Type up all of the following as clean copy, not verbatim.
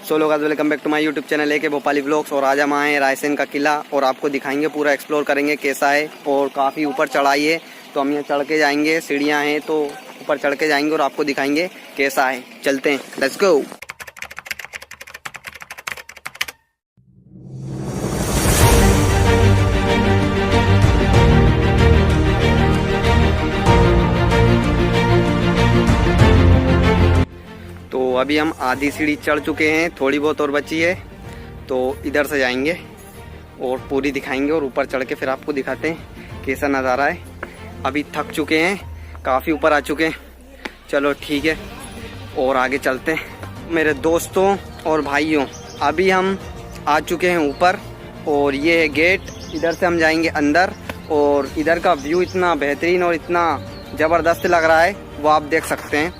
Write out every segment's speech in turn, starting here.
सो लोग welcome back to my YouTube channel है Bhopali vlogs. और आज हम आए हैं रायसेन का किला और आपको दिखाएंगे, पूरा एक्सप्लोर करेंगे कैसा है। और काफ़ी ऊपर चढ़ाई है तो हम यहाँ चढ़ के जाएंगे, सीढ़ियाँ हैं तो ऊपर चढ़ के जाएंगे और आपको दिखाएंगे कैसा है। चलते हैं, लेट्स गो। तो अभी हम आधी सीढ़ी चढ़ चुके हैं, थोड़ी बहुत और बची है तो इधर से जाएंगे और पूरी दिखाएंगे और ऊपर चढ़ के फिर आपको दिखाते हैं कैसा नज़ारा है। अभी थक चुके हैं, काफ़ी ऊपर आ चुके हैं। चलो ठीक है और आगे चलते हैं। मेरे दोस्तों और भाइयों, अभी हम आ चुके हैं ऊपर और ये है गेट, इधर से हम जाएंगे अंदर। और इधर का व्यू इतना बेहतरीन और इतना ज़बरदस्त लग रहा है, वो आप देख सकते हैं।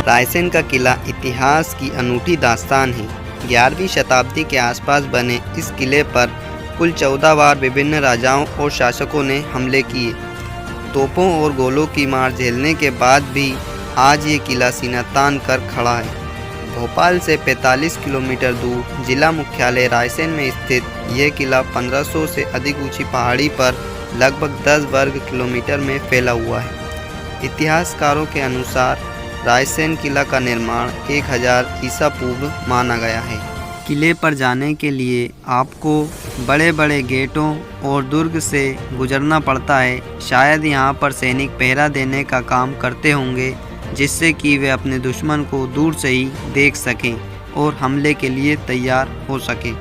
रायसेन का किला इतिहास की अनूठी दास्तान है। 11वीं शताब्दी के आसपास बने इस किले पर कुल 14 बार विभिन्न राजाओं और शासकों ने हमले किए। तोपों और गोलों की मार झेलने के बाद भी आज ये किला सीना तान कर खड़ा है। भोपाल से 45 किलोमीटर दूर जिला मुख्यालय रायसेन में स्थित यह किला 1500 से अधिक ऊंची पहाड़ी पर लगभग 10 वर्ग किलोमीटर में फैला हुआ है। इतिहासकारों के अनुसार रायसेन किला का निर्माण 1000 ईसा पूर्व माना गया है। किले पर जाने के लिए आपको बड़े बड़े गेटों और दुर्ग से गुजरना पड़ता है। शायद यहाँ पर सैनिक पहरा देने का काम करते होंगे, जिससे कि वे अपने दुश्मन को दूर से ही देख सकें और हमले के लिए तैयार हो सकें।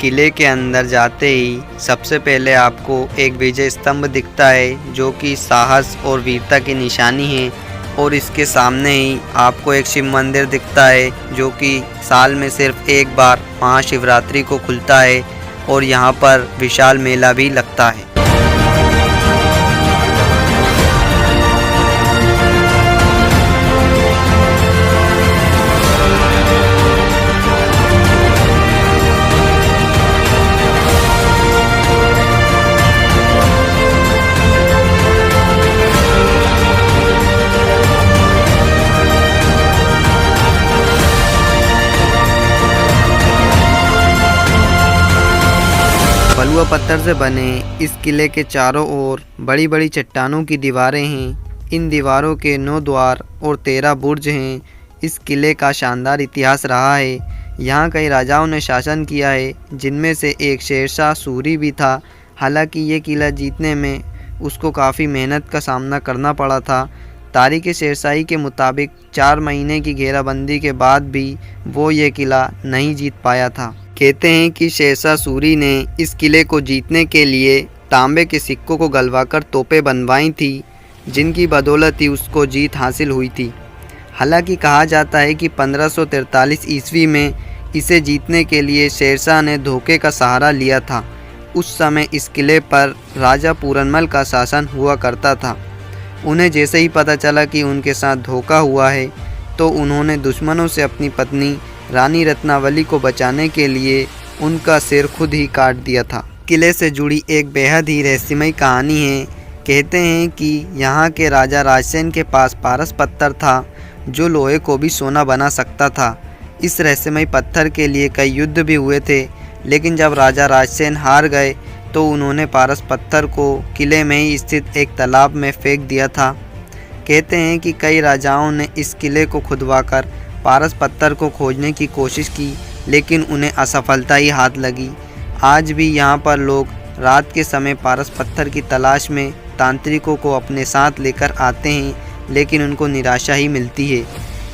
किले के अंदर जाते ही सबसे पहले आपको एक विजय स्तंभ दिखता है, जो कि साहस और वीरता की निशानी है। और इसके सामने ही आपको एक शिव मंदिर दिखता है, जो कि साल में सिर्फ एक बार महाशिवरात्रि को खुलता है और यहाँ पर विशाल मेला भी लगता है। बलुआ पत्थर से बने इस किले के चारों ओर बड़ी बड़ी चट्टानों की दीवारें हैं। इन दीवारों के 9 द्वार और 13 बुर्ज हैं। इस किले का शानदार इतिहास रहा है। यहाँ कई राजाओं ने शासन किया है, जिनमें से एक शेरशाह सूरी भी था। हालांकि ये किला जीतने में उसको काफ़ी मेहनत का सामना करना पड़ा था। तारीख़ शेरशाही के मुताबिक 4 महीने की घेराबंदी के बाद भी वो ये किला नहीं जीत पाया था। कहते हैं कि शेरशाह सूरी ने इस किले को जीतने के लिए तांबे के सिक्कों को गलवाकर तोपें बनवाई थी, जिनकी बदौलत ही उसको जीत हासिल हुई थी। हालांकि कहा जाता है कि 1543 ईस्वी में इसे जीतने के लिए शेरशाह ने धोखे का सहारा लिया था। उस समय इस किले पर राजा पूरनमल का शासन हुआ करता था। उन्हें जैसे ही पता चला कि उनके साथ धोखा हुआ है, तो उन्होंने दुश्मनों से अपनी पत्नी रानी रत्नावली को बचाने के लिए उनका सिर खुद ही काट दिया था। किले से जुड़ी एक बेहद ही रहस्यमय कहानी है। कहते हैं कि यहाँ के राजा रायसेन के पास पारस पत्थर था, जो लोहे को भी सोना बना सकता था। इस रहस्यमय पत्थर के लिए कई युद्ध भी हुए थे, लेकिन जब राजा रायसेन हार गए तो उन्होंने पारस पत्थर को किले में ही स्थित एक तालाब में फेंक दिया था। कहते हैं कि कई राजाओं ने इस किले को खुदवाकर पारस पत्थर को खोजने की कोशिश की, लेकिन उन्हें असफलता ही हाथ लगी। आज भी यहाँ पर लोग रात के समय पारस पत्थर की तलाश में तांत्रिकों को अपने साथ लेकर आते हैं, लेकिन उनको निराशा ही मिलती है।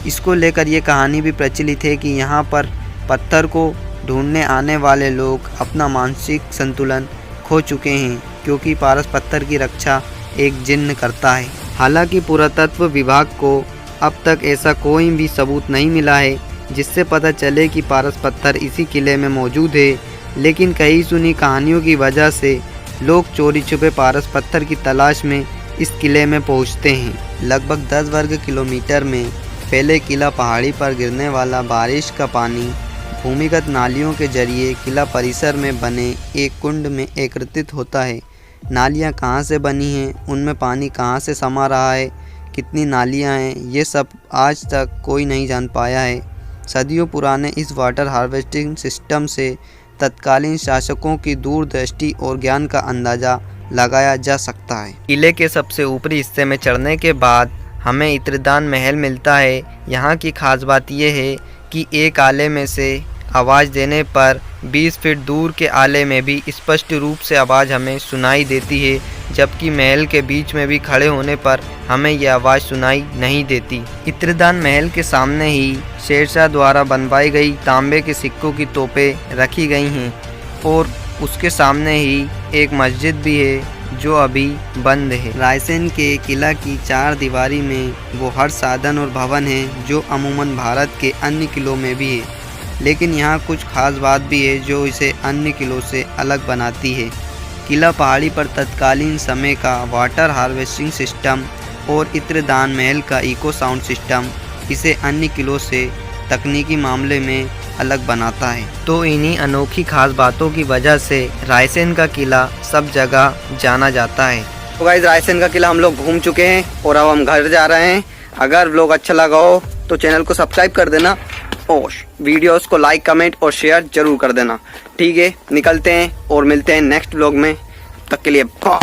इसको लेकर ये कहानी भी प्रचलित है कि यहाँ पर पत्थर को ढूंढने आने वाले लोग अपना मानसिक संतुलन खो चुके हैं, क्योंकि पारस पत्थर की रक्षा एक जिन्न करता है। हालांकि पुरातत्व विभाग को अब तक ऐसा कोई भी सबूत नहीं मिला है जिससे पता चले कि पारस पत्थर इसी किले में मौजूद है, लेकिन कई सुनी कहानियों की वजह से लोग चोरी छुपे पारस पत्थर की तलाश में इस किले में पहुंचते हैं। लगभग 10 वर्ग किलोमीटर में फैले किला पहाड़ी पर गिरने वाला बारिश का पानी भूमिगत नालियों के जरिए किला परिसर में बने एक कुंड में एकत्रित होता है। नालियाँ कहाँ से बनी हैं, उनमें पानी कहाँ से समा रहा है, कितनी नालियाँ हैं, ये सब आज तक कोई नहीं जान पाया है। सदियों पुराने इस वाटर हार्वेस्टिंग सिस्टम से तत्कालीन शासकों की दूरदृष्टि और ज्ञान का अंदाज़ा लगाया जा सकता है। किले के सबसे ऊपरी हिस्से में चढ़ने के बाद हमें इत्रदान महल मिलता है। यहाँ की खास बात यह है कि एक आले में से आवाज़ देने पर 20 फीट दूर के आले में भी स्पष्ट रूप से आवाज़ हमें सुनाई देती है, जबकि महल के बीच में भी खड़े होने पर हमें यह आवाज़ सुनाई नहीं देती। इत्रदान महल के सामने ही शेरशाह द्वारा बनवाई गई तांबे के सिक्कों की तोपें रखी गई हैं और उसके सामने ही एक मस्जिद भी है जो अभी बंद है। रायसेन के किला की चार दीवारी में वो हर साधन और भवन है जो अमूमन भारत के अन्य किलों में भी है, लेकिन यहाँ कुछ खास बात भी है जो इसे अन्य किलों से अलग बनाती है। किला पहाड़ी पर तत्कालीन समय का वाटर हार्वेस्टिंग सिस्टम और इत्रदान महल का इको साउंड सिस्टम इसे अन्य किलों से तकनीकी मामले में अलग बनाता है। तो इन्हीं अनोखी खास बातों की वजह से रायसेन का किला सब जगह जाना जाता है। तो गाइस, रायसेन का किला हम लोग घूम चुके हैं और अब हम घर जा रहे हैं। अगर व्लॉग अच्छा लगा हो तो चैनल को सब्सक्राइब कर देना और वीडियोस को लाइक, कमेंट और शेयर जरूर कर देना। ठीक है, निकलते हैं और मिलते हैं नेक्स्ट व्लॉग में। तब तक के लिए बाय।